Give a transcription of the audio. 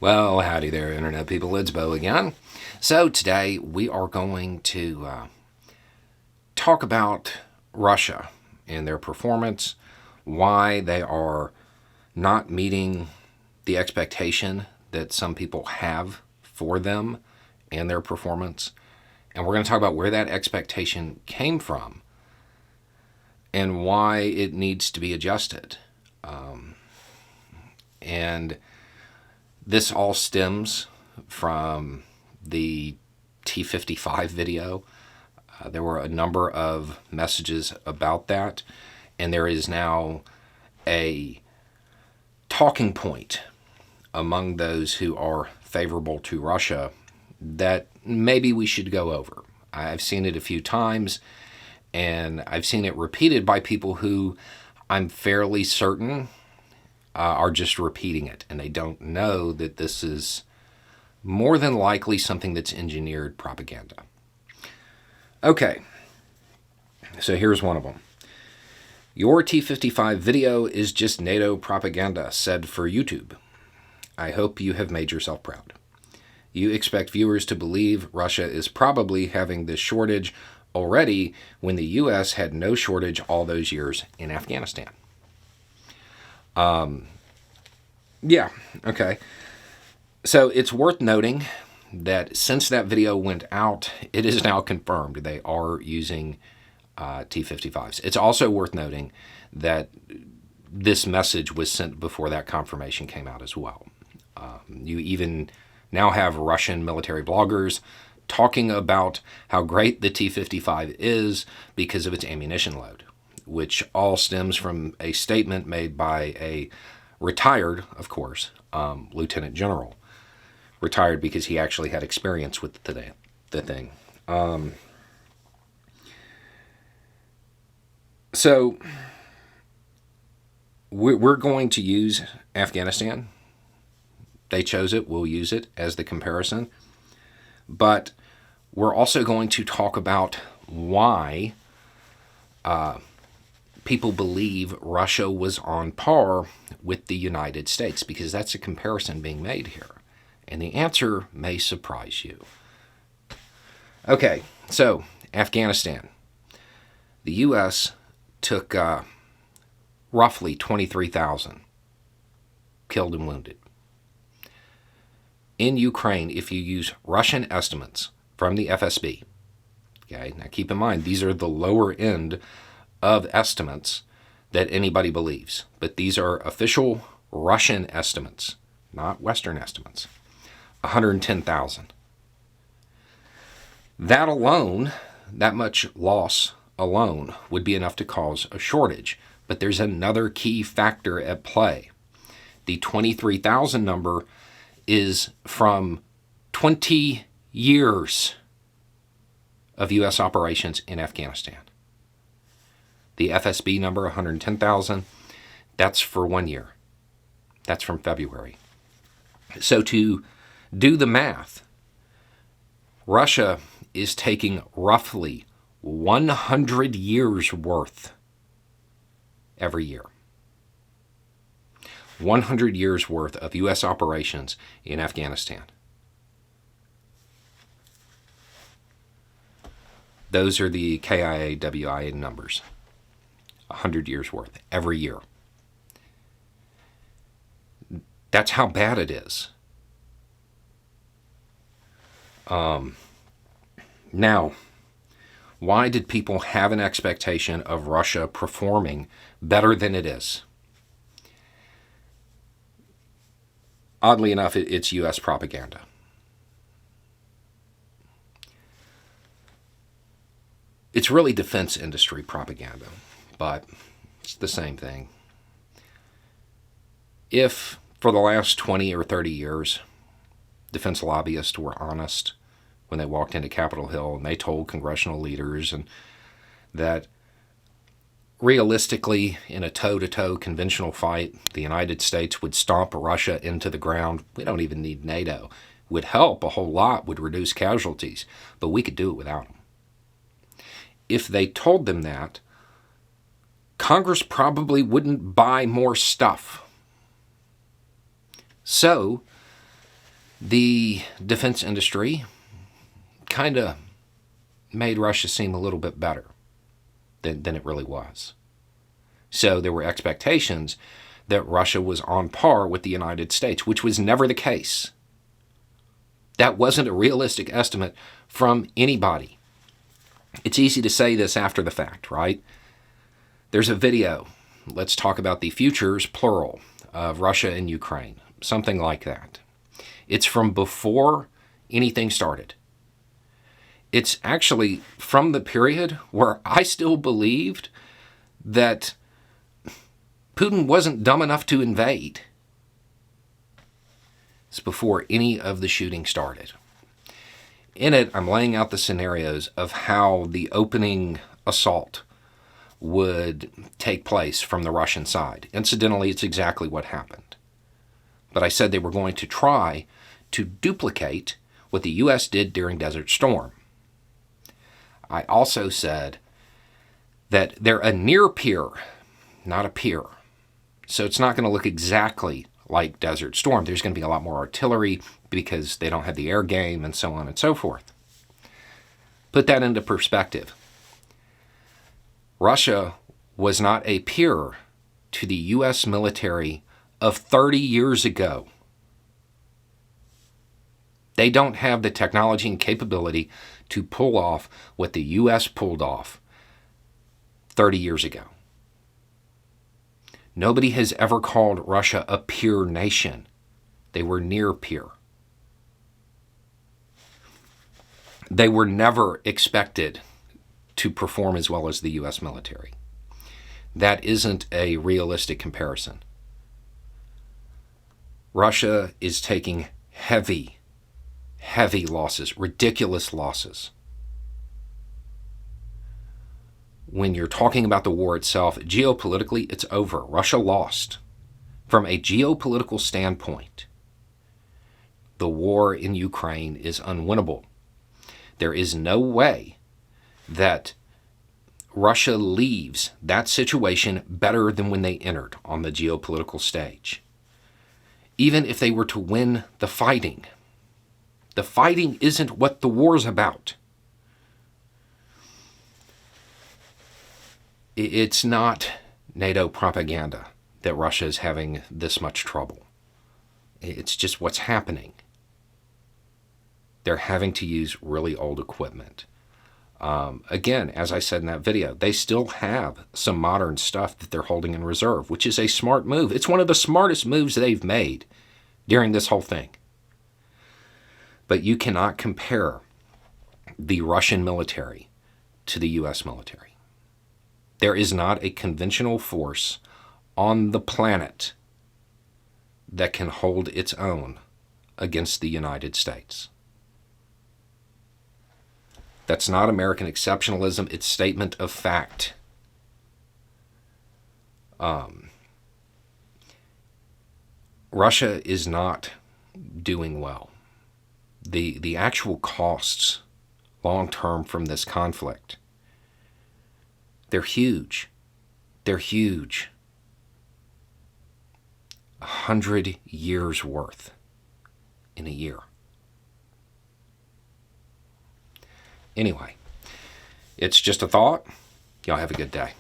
Well, howdy there, Internet people. It's Bo again. So, today we are going to talk about Russia and their performance, why they are not meeting the expectation that some people have for them and their performance. And we're going to talk about where that expectation came from and why it needs to be adjusted. And this all stems from the T-55 video. There were a number of messages about that, and there is now a talking point among those who are favorable to Russia that maybe we should go over. I've seen it a few times, and I've seen it repeated by people who I'm fairly certain are just repeating it, and they don't know that this is more than likely something that's engineered propaganda. Okay, so here's one of them. Your T-55 video is just NATO propaganda, said for YouTube. I hope you have made yourself proud. You expect viewers to believe Russia is probably having this shortage already when the U.S. had no shortage all those years in Afghanistan. Yeah, okay. So it's worth noting that since that video went out, it is now confirmed they are using T-55s. It's also worth noting that this message was sent before that confirmation came out as well. You even now have Russian military bloggers talking about how great the T-55 is because of its ammunition load, which all stems from a statement made by a retired, of course, lieutenant general. Retired because he actually had experience with the thing. So we're going to use Afghanistan. They chose it. We'll use it as the comparison. But we're also going to talk about why people believe Russia was on par with the United States, because that's a comparison being made here. And the answer may surprise you. Okay, so Afghanistan. The U.S. took roughly 23,000 killed and wounded. In Ukraine, if you use Russian estimates from the FSB, okay, now keep in mind, these are the lower end of estimates that anybody believes. But these are official Russian estimates, not Western estimates. 110,000. That alone, that much loss alone, would be enough to cause a shortage. But there's another key factor at play. The 23,000 number is from 20 years of U.S. operations in Afghanistan. The FSB number, 110,000, that's for 1 year. That's from February. So to do the math, Russia is taking roughly 100 years worth every year. 100 years worth of U.S. operations in Afghanistan. Those are the KIA-WIA numbers. 100 years worth every year. That's how bad it is. Now, why did people have an expectation of Russia performing better than it is? Oddly enough, it's U.S. propaganda. It's really defense industry propaganda, but it's the same thing. If for the last 20 or 30 years, defense lobbyists were honest when they walked into Capitol Hill and they told congressional leaders and that realistically, in a toe-to-toe conventional fight, the United States would stomp Russia into the ground. We don't even need NATO. Would help a whole lot, would reduce casualties, but we could do it without them. If they told them that, Congress probably wouldn't buy more stuff. So The defense industry kind of made Russia seem a little bit better than it really was. So there were expectations that Russia was on par with the United States, which was never the case. That wasn't a realistic estimate from anybody. It's easy to say this after the fact, right? There's a video. Let's talk about the futures, plural, of Russia and Ukraine. Something like that. It's from before anything started. It's actually from the period where I still believed that Putin wasn't dumb enough to invade. It's before any of the shooting started. In it, I'm laying out the scenarios of how the opening assault would take place from the Russian side. Incidentally, it's exactly what happened. But I said they were going to try to duplicate what the U.S. did during Desert Storm. I also said that they're a near peer, not a peer. So it's not going to look exactly like Desert Storm. There's going to be a lot more artillery because they don't have the air game and so on and so forth. Put that into perspective. Russia was not a peer to the U.S. military of 30 years ago. They don't have the technology and capability to pull off what the U.S. pulled off 30 years ago. Nobody has ever called Russia a peer nation. They were near peer. They were never expected to perform as well as the U.S. military. That isn't a realistic comparison. Russia is taking heavy losses, ridiculous losses. When you're talking about the war itself, geopolitically, it's over. Russia lost. From a geopolitical standpoint, the war in Ukraine is unwinnable. There is no way that Russia leaves that situation better than when they entered on the geopolitical stage. Even if they were to win the fighting isn't what the war's about. It's not NATO propaganda that Russia is having this much trouble. It's just what's happening. They're having to use really old equipment. Again, as I said in that video, they still have some modern stuff that they're holding in reserve, which is a smart move. It's one of the smartest moves they've made during this whole thing. But you cannot compare the Russian military to the U.S. military. There is not a conventional force on the planet that can hold its own against the United States. That's not American exceptionalism, it's statement of fact. Russia is not doing well. The actual costs long-term from this conflict, they're huge. They're huge. 100 years worth in a year. Anyway, it's just a thought. Y'all have a good day.